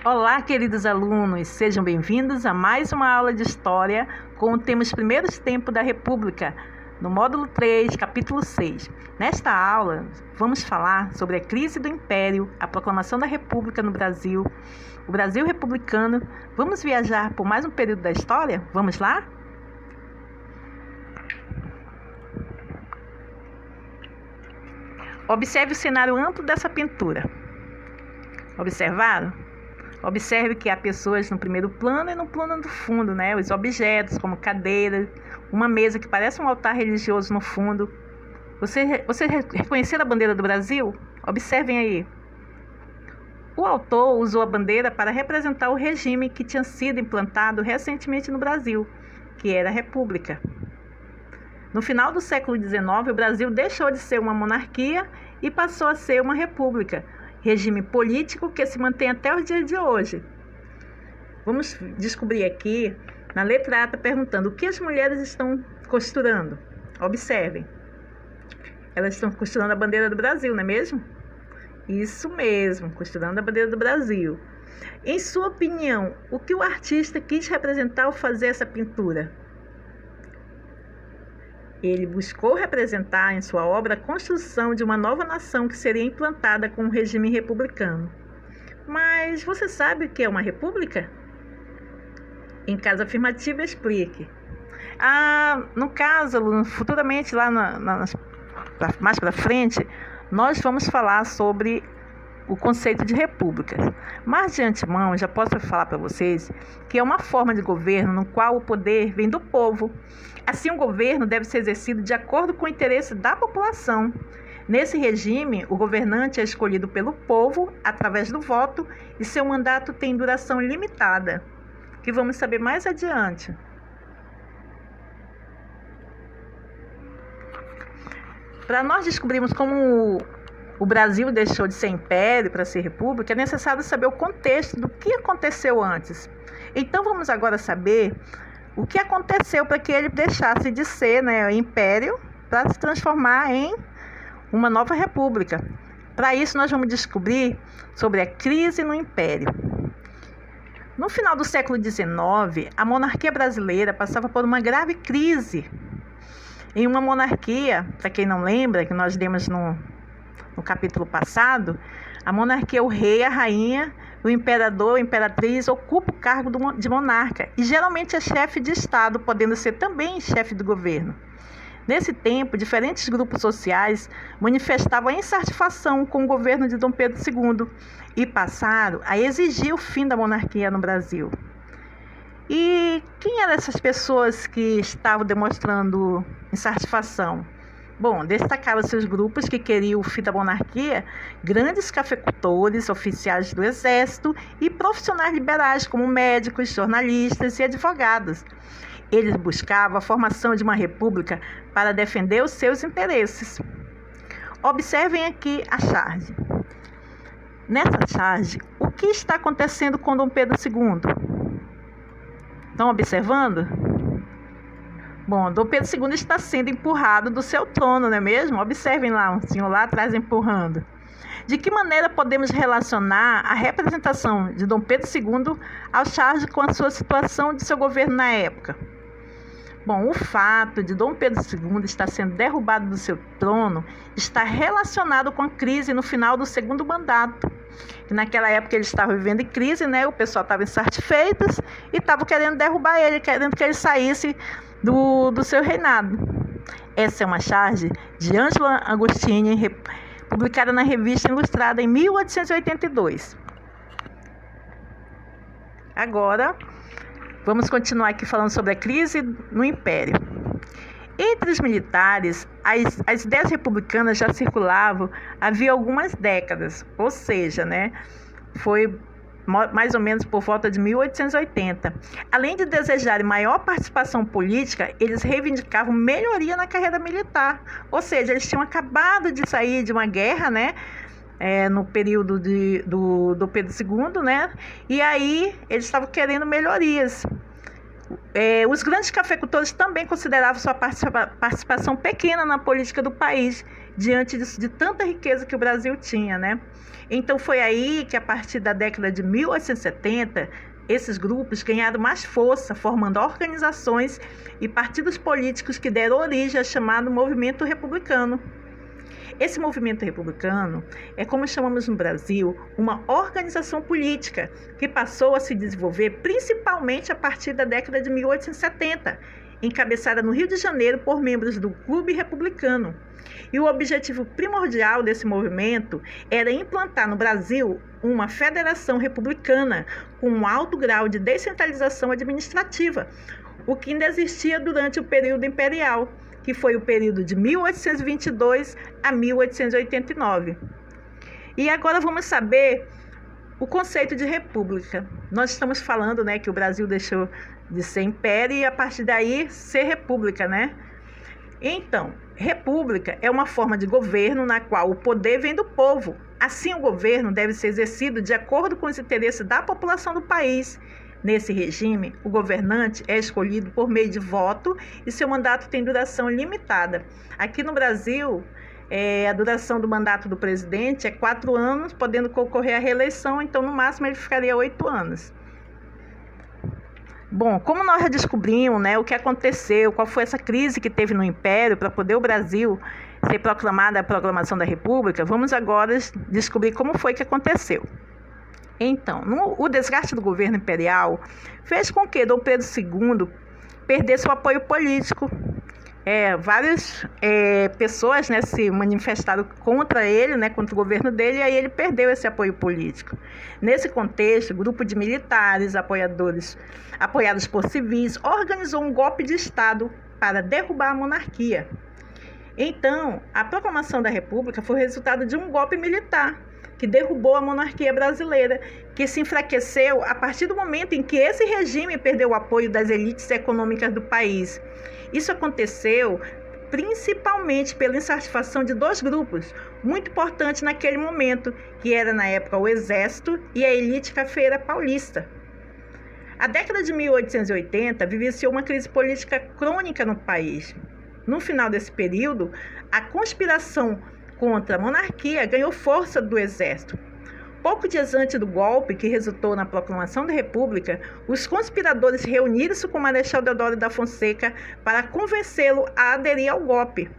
Olá, queridos alunos, sejam bem-vindos a mais uma aula de História com o tema Os Primeiros Tempos da República, no módulo 3, capítulo 6. Nesta aula, vamos falar sobre a crise do Império, a proclamação da República no Brasil, o Brasil republicano. Vamos viajar por mais um período da história? Vamos lá? Observe o cenário amplo dessa pintura. Observaram? Observe que há pessoas no primeiro plano e no plano do fundo, né? Os objetos, como cadeiras, uma mesa que parece um altar religioso no fundo. Você reconheceram a bandeira do Brasil? Observem aí. O autor usou a bandeira para representar o regime que tinha sido implantado recentemente no Brasil, que era a República. No final do século XIX, o Brasil deixou de ser uma monarquia e passou a ser uma república, regime político que se mantém até os dias de hoje. Vamos descobrir aqui, na letra A, está perguntando o que as mulheres estão costurando. Observem. Elas estão costurando a bandeira do Brasil, não é mesmo? Isso mesmo, costurando a bandeira do Brasil. Em sua opinião, o que o artista quis representar ao fazer essa pintura? Ele buscou representar em sua obra a construção de uma nova nação que seria implantada com um regime republicano. Mas você sabe o que é uma república? Em caso afirmativo, explique. No caso, futuramente, lá mais para frente, nós vamos falar sobre o conceito de república. Mas, de antemão, já posso falar para vocês que é uma forma de governo no qual o poder vem do povo. Assim, o governo deve ser exercido de acordo com o interesse da população. Nesse regime, o governante é escolhido pelo povo através do voto e seu mandato tem duração limitada, que vamos saber mais adiante. Para nós descobrirmos como o Brasil deixou de ser império para ser república, é necessário saber o contexto do que aconteceu antes. Então, vamos agora saber o que aconteceu para que ele deixasse de ser, império para se transformar em uma nova república. Para isso, nós vamos descobrir sobre a crise no império. No final do século XIX, a monarquia brasileira passava por uma grave crise. Em uma monarquia, para quem não lembra, que nós demos no capítulo passado, a monarquia, o rei, a rainha, o imperador, a imperatriz ocupa o cargo de monarca e geralmente é chefe de Estado, podendo ser também chefe do governo. Nesse tempo, diferentes grupos sociais manifestavam a insatisfação com o governo de Dom Pedro II e passaram a exigir o fim da monarquia no Brasil. E quem eram essas pessoas que estavam demonstrando insatisfação? Bom, destacaram-se os grupos que queriam o fim da monarquia, grandes cafeicultores, oficiais do exército e profissionais liberais como médicos, jornalistas e advogados. Eles buscavam a formação de uma república para defender os seus interesses. Observem aqui a charge. Nessa charge, o que está acontecendo com Dom Pedro II? Estão observando? Bom, Dom Pedro II está sendo empurrado do seu trono, não é mesmo? Observem lá, um senhor lá atrás empurrando. De que maneira podemos relacionar a representação de Dom Pedro II ao charge com a sua situação de seu governo na época? Bom, o fato de Dom Pedro II estar sendo derrubado do seu trono está relacionado com a crise no final do segundo mandato. E naquela época ele estava vivendo em crise, o pessoal estava insatisfeito e estava querendo derrubar ele, querendo que ele saísse do seu reinado. Essa é uma charge de Ângelo Agostini, publicada na Revista Ilustrada em 1882. Agora, vamos continuar aqui falando sobre a crise no Império. Entre os militares, as ideias republicanas já circulavam havia algumas décadas, ou seja, foi mais ou menos por volta de 1880. Além de desejarem maior participação política, eles reivindicavam melhoria na carreira militar. Ou seja, eles tinham acabado de sair de uma guerra, no período do Pedro II, e aí eles estavam querendo melhorias. Os grandes cafeicultores também consideravam sua participação pequena na política do país, diante de tanta riqueza que o Brasil tinha, né? Então foi aí que, a partir da década de 1870, esses grupos ganharam mais força, formando organizações e partidos políticos que deram origem ao chamado movimento republicano. Esse movimento republicano é, como chamamos no Brasil, uma organização política que passou a se desenvolver principalmente a partir da década de 1870, encabeçada no Rio de Janeiro por membros do Clube Republicano. E o objetivo primordial desse movimento era implantar no Brasil uma federação republicana com um alto grau de descentralização administrativa, o que ainda existia durante o período imperial, que foi o período de 1822 a 1889. E agora vamos saber o conceito de república. Nós estamos falando, né, que o Brasil deixou de ser império e, a partir daí, ser república, né? Então, república é uma forma de governo na qual o poder vem do povo. Assim, o governo deve ser exercido de acordo com os interesses da população do país. Nesse regime, o governante é escolhido por meio de voto e seu mandato tem duração limitada. Aqui no Brasil, a duração do mandato do presidente é 4 anos, podendo concorrer à reeleição, então no máximo ele ficaria 8 anos. Bom, como nós já descobrimos, né, o que aconteceu, qual foi essa crise que teve no Império para poder o Brasil ser proclamada a proclamação da República, vamos agora descobrir como foi que aconteceu. Então, o desgaste do governo imperial fez com que Dom Pedro II perdesse o apoio político. Várias pessoas, né, se manifestaram contra ele, né, contra o governo dele, e aí ele perdeu esse apoio político. Nesse contexto, grupo de militares, apoiados por civis, organizou um golpe de Estado para derrubar a monarquia. Então, a proclamação da República foi resultado de um golpe militar, que derrubou a monarquia brasileira, que se enfraqueceu a partir do momento em que esse regime perdeu o apoio das elites econômicas do país. Isso aconteceu principalmente pela insatisfação de 2 grupos muito importantes naquele momento, que era na época o Exército e a elite cafeira paulista. A década de 1880 vivenciou uma crise política crônica no país. No final desse período, a conspiração contra a monarquia ganhou força do exército. Pouco dias antes do golpe, que resultou na proclamação da República, os conspiradores reuniram-se com o Marechal Deodoro da Fonseca para convencê-lo a aderir ao golpe.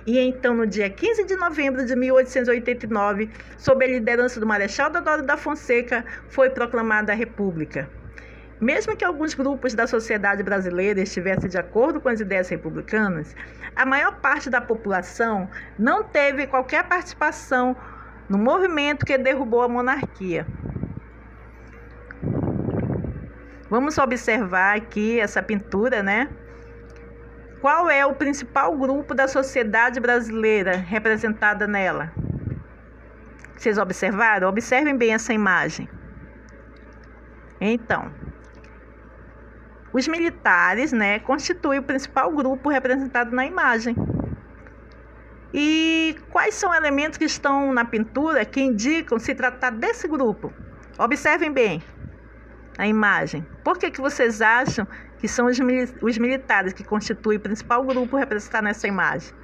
E então, no dia 15 de novembro de 1889, sob a liderança do Marechal Deodoro da Fonseca, foi proclamada a República. Mesmo que alguns grupos da sociedade brasileira estivessem de acordo com as ideias republicanas, a maior parte da população não teve qualquer participação no movimento que derrubou a monarquia. Vamos observar aqui essa pintura, né? Qual é o principal grupo da sociedade brasileira representada nela? Vocês observaram? Observem bem essa imagem. Então, os militares, né, constituem o principal grupo representado na imagem. E quais são os elementos que estão na pintura que indicam se tratar desse grupo? Observem bem a imagem. Por que vocês acham que são os militares que constituem o principal grupo representado nessa imagem?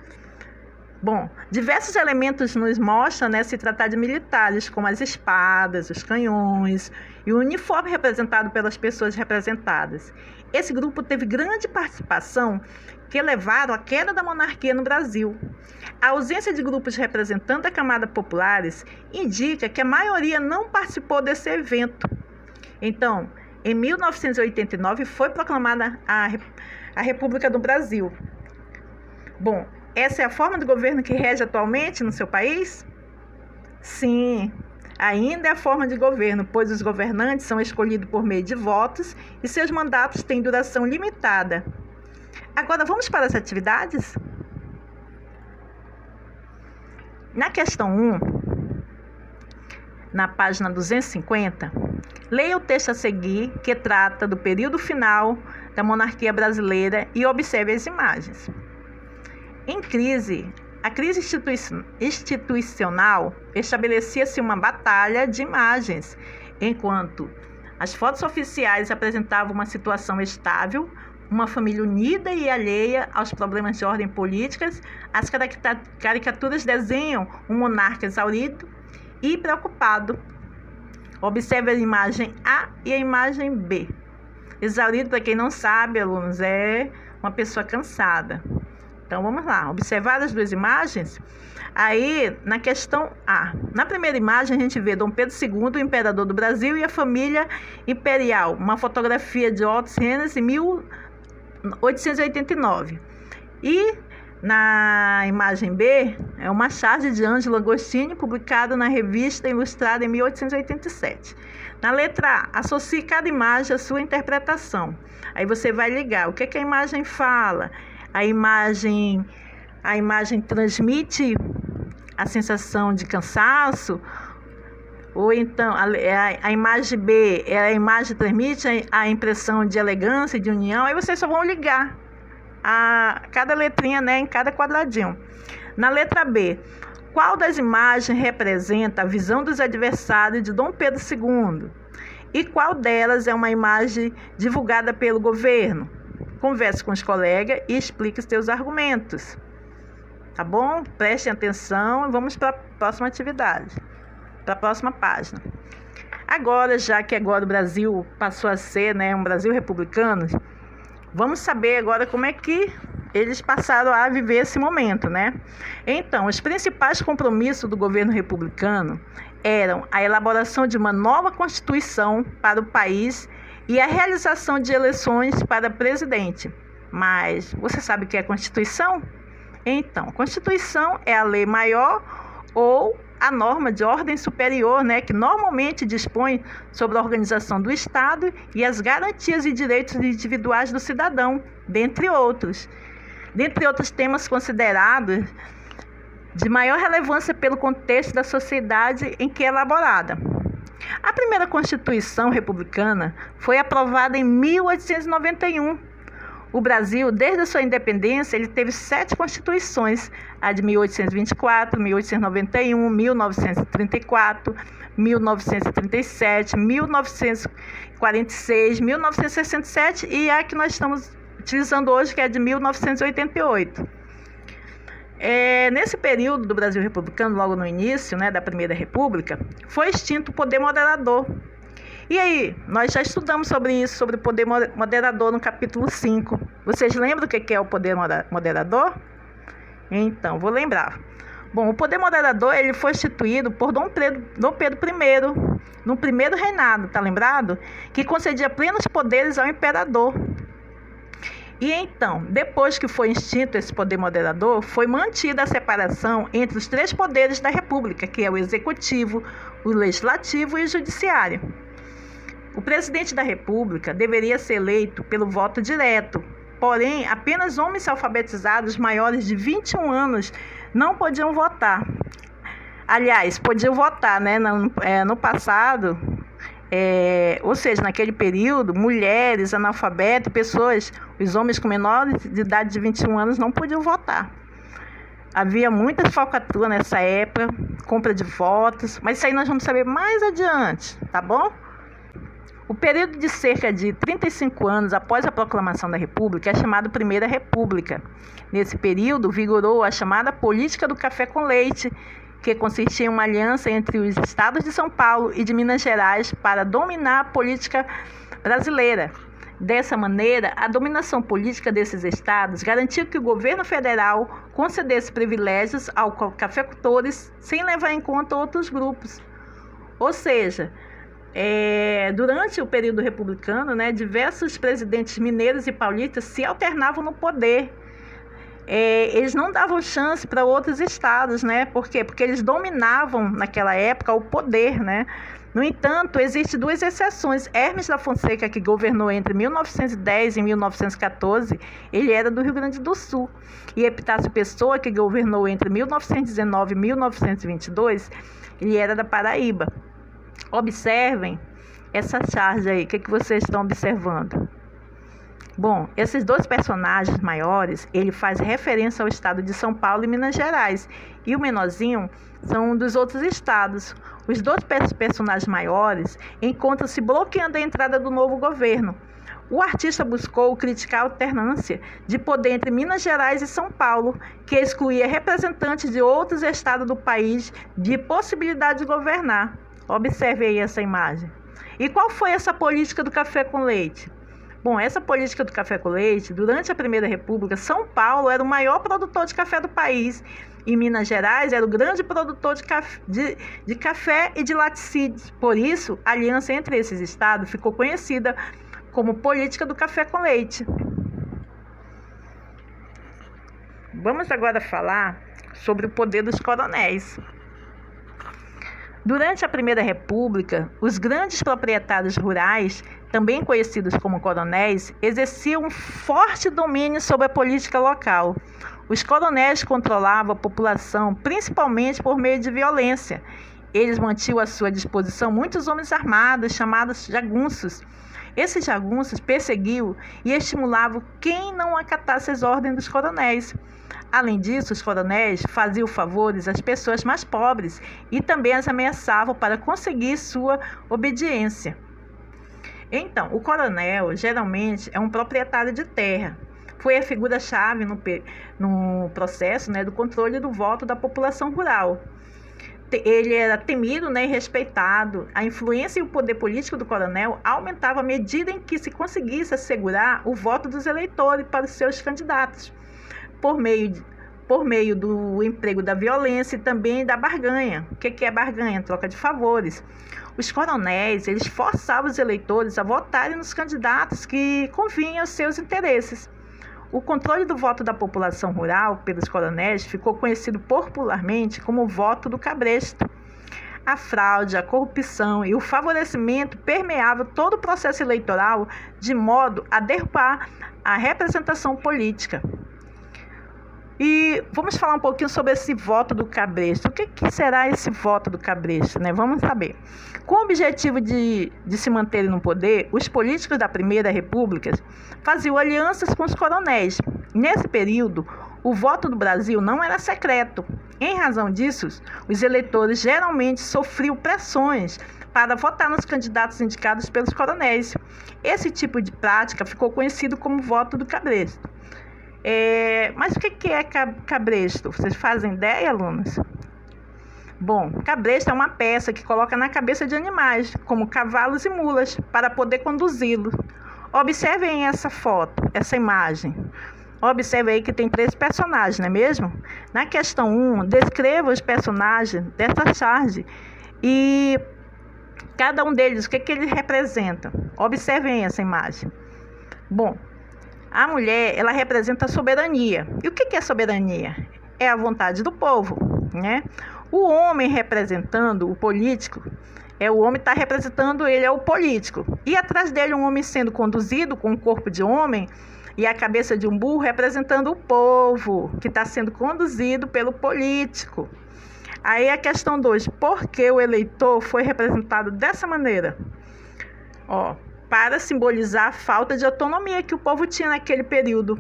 Bom, diversos elementos nos mostram, né, se tratar de militares, como as espadas, os canhões e o uniforme representado pelas pessoas representadas. Esse grupo teve grande participação que levaram à queda da monarquia no Brasil. A ausência de grupos representando a camada populares indica que a maioria não participou desse evento. Então, em 1989 foi proclamada a República do Brasil. Bom, essa é a forma de governo que rege atualmente no seu país? Sim, ainda é a forma de governo, pois os governantes são escolhidos por meio de votos e seus mandatos têm duração limitada. Agora, vamos para as atividades? Na questão 1, na página 250, leia o texto a seguir, que trata do período final da monarquia brasileira, e observe as imagens. Em crise, a crise institucional estabelecia-se uma batalha de imagens, enquanto as fotos oficiais apresentavam uma situação estável, uma família unida e alheia aos problemas de ordem políticas. As caricaturas desenham um monarca exaurido e preocupado. Observe a imagem A e a imagem B. Exaurido, para quem não sabe, alunos, é uma pessoa cansada. Então, vamos lá, observar as duas imagens. Aí, na questão A, na primeira imagem a gente vê Dom Pedro II, o imperador do Brasil, e a família imperial, uma fotografia de Otto Renner em 1889. E na imagem B, é uma charge de Angelo Agostini, publicada na Revista Ilustrada em 1887. Na letra A, associe cada imagem à sua interpretação. Aí você vai ligar o que a imagem fala. A imagem transmite a sensação de cansaço, ou então a imagem B, a imagem transmite a impressão de elegância, de união. Aí vocês só vão ligar cada letrinha, né, em cada quadradinho. Na letra B, qual das imagens representa a visão dos adversários de Dom Pedro II? E qual delas é uma imagem divulgada pelo governo? Converse com os colegas e explique os seus argumentos. Tá bom? Prestem atenção e vamos para a próxima atividade, para a próxima página. Agora, já que agora o Brasil passou a ser, né, um Brasil republicano, vamos saber agora como é que eles passaram a viver esse momento, né? Então, os principais compromissos do governo republicano eram a elaboração de uma nova Constituição para o país e a realização de eleições para presidente. Mas você sabe o que é Constituição? Então, Constituição é a lei maior ou a norma de ordem superior, né, que normalmente dispõe sobre a organização do Estado e as garantias e direitos individuais do cidadão, dentre outros temas considerados de maior relevância pelo contexto da sociedade em que é elaborada. A primeira Constituição republicana foi aprovada em 1891. O Brasil, desde a sua independência, ele teve 7 constituições: a de 1824, 1891, 1934, 1937, 1946, 1967 e a que nós estamos utilizando hoje, que é de 1988. Nesse período do Brasil republicano, logo no início, né, da Primeira República, foi extinto o poder moderador. E aí, nós já estudamos sobre isso, sobre o poder moderador no capítulo 5. Vocês lembram o que é o poder moderador? Então, vou lembrar. Bom, o poder moderador ele foi instituído por Dom Pedro I, no primeiro reinado, tá lembrado? Que concedia plenos poderes ao imperador. E então, depois que foi extinto esse poder moderador, foi mantida a separação entre os 3 poderes da República, que é o executivo, o legislativo e o judiciário. O presidente da República deveria ser eleito pelo voto direto, porém, apenas homens alfabetizados maiores de 21 anos não podiam votar. Aliás, podiam votar, né? No passado, ou seja, naquele período, mulheres, analfabetas, os homens com menores de idade de 21 anos não podiam votar. Havia muita falcatrua nessa época, compra de votos, mas isso aí nós vamos saber mais adiante, tá bom? O período de cerca de 35 anos após a proclamação da República é chamado Primeira República. Nesse período, vigorou a chamada política do café com leite, que consistia em uma aliança entre os estados de São Paulo e de Minas Gerais para dominar a política brasileira. Dessa maneira, a dominação política desses estados garantiu que o governo federal concedesse privilégios aos cafeicultores sem levar em conta outros grupos. Ou seja, durante o período republicano, né, diversos presidentes mineiros e paulistas se alternavam no poder. Eles não davam chance para outros estados, né? Por quê? Porque eles dominavam naquela época o poder, né? No entanto, existem 2 exceções. Hermes da Fonseca, que governou entre 1910 e 1914, ele era do Rio Grande do Sul. E Epitácio Pessoa, que governou entre 1919 e 1922, ele era da Paraíba. Observem essa charge aí, o que vocês estão observando? Bom, esses 2 personagens maiores, ele faz referência ao estado de São Paulo e Minas Gerais, e o menorzinho são dos outros estados. Os 2 personagens maiores encontram-se bloqueando a entrada do novo governo. O artista buscou criticar a alternância de poder entre Minas Gerais e São Paulo, que excluía representantes de outros estados do país de possibilidade de governar. Observe aí essa imagem. E qual foi essa política do café com leite? Bom, essa política do café com leite, durante a Primeira República, São Paulo era o maior produtor de café do país e Minas Gerais era o grande produtor de café e de laticínios. Por isso, a aliança entre esses estados ficou conhecida como política do café com leite. Vamos agora falar sobre o poder dos coronéis. Durante a Primeira República, os grandes proprietários rurais, também conhecidos como coronéis, exerciam um forte domínio sobre a política local. Os coronéis controlavam a população, principalmente por meio de violência. Eles mantinham à sua disposição muitos homens armados, chamados jagunços. Esses jagunços perseguiam e estimulavam quem não acatasse as ordens dos coronéis. Além disso, os coronéis faziam favores às pessoas mais pobres e também as ameaçavam para conseguir sua obediência. Então, o coronel geralmente é um proprietário de terra. Foi a figura-chave no processo, do controle do voto da população rural. Ele era temido, e respeitado. A influência e o poder político do coronel aumentava à medida em que se conseguisse assegurar o voto dos eleitores para os seus candidatos, por meio do emprego da violência e também da barganha. O que é barganha? Troca de favores. Os coronéis, eles forçavam os eleitores a votarem nos candidatos que convinham aos seus interesses. O controle do voto da população rural pelos coronéis ficou conhecido popularmente como o voto do cabresto. A fraude, a corrupção e o favorecimento permeavam todo o processo eleitoral de modo a derrubar a representação política. E vamos falar um pouquinho sobre esse voto do cabresto. O que será esse voto do cabresto? Vamos saber. Com o objetivo de se manterem no poder, os políticos da Primeira República faziam alianças com os coronéis. Nesse período, o voto do Brasil não era secreto. Em razão disso, os eleitores geralmente sofriam pressões para votar nos candidatos indicados pelos coronéis. Esse tipo de prática ficou conhecido como voto do cabresto. Mas o que é cabresto? Vocês fazem ideia, alunos? Bom, cabresto é uma peça que coloca na cabeça de animais, como cavalos e mulas, para poder conduzi-los. Observem essa foto, essa imagem. Observe aí que tem 3 personagens, não é mesmo? Na questão 1, descreva os personagens dessa charge e cada um deles, o que eles representam. Observem essa imagem. Bom, a mulher, ela representa a soberania. E o que é soberania? É a vontade do povo, O homem representando o político, o homem está representando, ele é o político. E atrás dele um homem sendo conduzido com o corpo de homem e a cabeça de um burro representando o povo, que está sendo conduzido pelo político. Aí a questão 2, por que o eleitor foi representado dessa maneira? Para simbolizar a falta de autonomia que o povo tinha naquele período.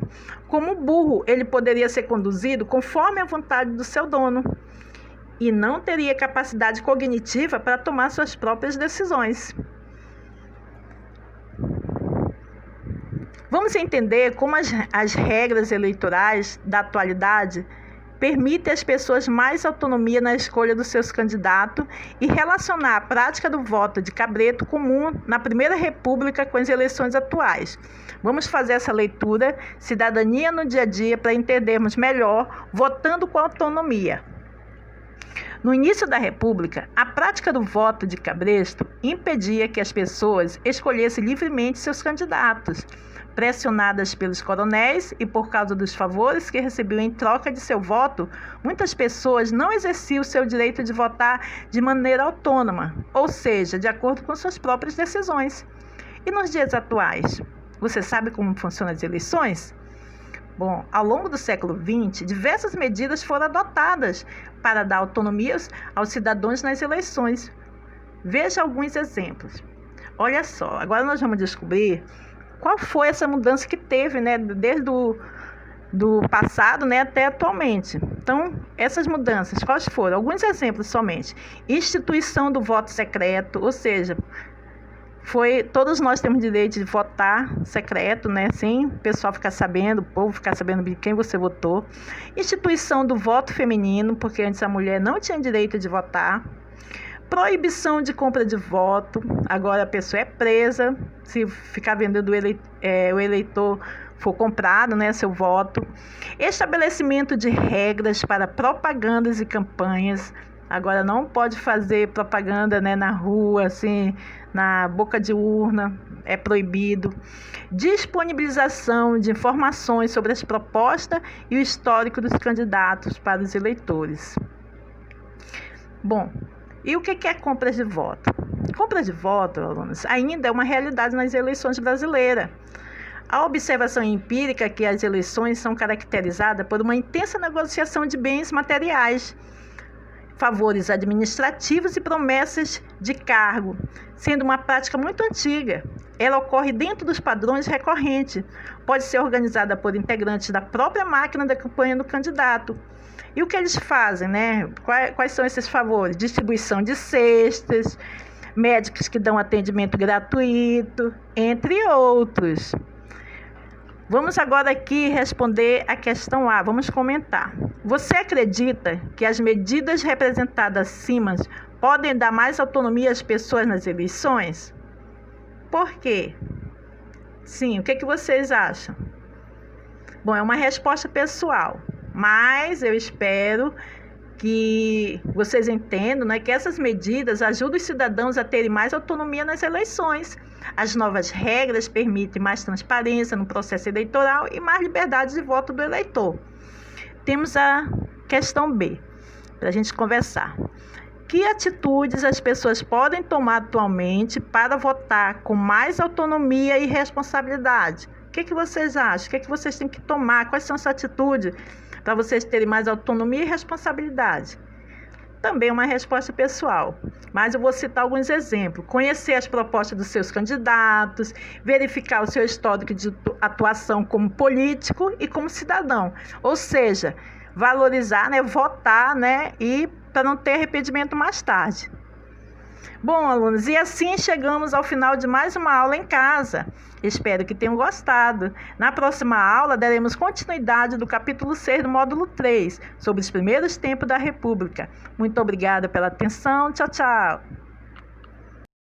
Como o burro, ele poderia ser conduzido conforme a vontade do seu dono e não teria capacidade cognitiva para tomar suas próprias decisões. Vamos entender como as regras eleitorais da atualidade permitem às pessoas mais autonomia na escolha dos seus candidatos e relacionar a prática do voto de cabresto comum na Primeira República com as eleições atuais. Vamos fazer essa leitura, cidadania no dia a dia, para entendermos melhor, votando com autonomia. No início da República, a prática do voto de cabresto impedia que as pessoas escolhessem livremente seus candidatos. Pressionadas pelos coronéis e por causa dos favores que recebiam em troca de seu voto, muitas pessoas não exerciam seu direito de votar de maneira autônoma, ou seja, de acordo com suas próprias decisões. E nos dias atuais, você sabe como funcionam as eleições? Bom, ao longo do século XX, diversas medidas foram adotadas para dar autonomia aos cidadãos nas eleições. Veja alguns exemplos. Olha só, agora nós vamos descobrir qual foi essa mudança que teve, desde do passado, até atualmente. Então, essas mudanças, quais foram? Alguns exemplos somente. Instituição do voto secreto, ou seja, Todos nós temos direito de votar secreto, né? Sim, o pessoal ficar sabendo, o povo ficar sabendo de quem você votou. Instituição do voto feminino, porque antes a mulher não tinha direito de votar. Proibição de compra de voto, agora a pessoa é presa se ficar vendendo o eleitor for comprado, né, seu voto. Estabelecimento de regras para propagandas e campanhas. Agora não pode fazer propaganda, né, na rua, assim, na boca de urna, é proibido. Disponibilização de informações sobre as propostas e o histórico dos candidatos para os eleitores. Bom, e o que é compra de voto? Compra de voto, alunos, ainda é uma realidade nas eleições brasileiras. A observação empírica é que as eleições são caracterizadas por uma intensa negociação de bens materiais, favores administrativos e promessas de cargo, sendo uma prática muito antiga. Ela ocorre dentro dos padrões recorrentes, pode ser organizada por integrantes da própria máquina da campanha do candidato. E o que eles fazem, né? Quais são esses favores? Distribuição de cestas, médicos que dão atendimento gratuito, entre outros. Vamos agora aqui responder a questão A, vamos comentar. Você acredita que as medidas representadas acima podem dar mais autonomia às pessoas nas eleições? Por quê? Sim, o que vocês acham? Bom, é uma resposta pessoal, mas eu espero que vocês entendam, né, que essas medidas ajudam os cidadãos a terem mais autonomia nas eleições. As novas regras permitem mais transparência no processo eleitoral e mais liberdade de voto do eleitor. Temos a questão B, para a gente conversar. Que atitudes as pessoas podem tomar atualmente para votar com mais autonomia e responsabilidade? O que vocês acham? O que vocês têm que tomar? Quais são as atitudes para vocês terem mais autonomia e responsabilidade? Também uma resposta pessoal, mas eu vou citar alguns exemplos. Conhecer as propostas dos seus candidatos, verificar o seu histórico de atuação como político e como cidadão. Ou seja, valorizar, né, votar, né, e para não ter arrependimento mais tarde. Bom, alunos, e assim chegamos ao final de mais uma aula em casa. Espero que tenham gostado. Na próxima aula, daremos continuidade do capítulo 6 do módulo 3, sobre os primeiros tempos da República. Muito obrigada pela atenção. Tchau, tchau.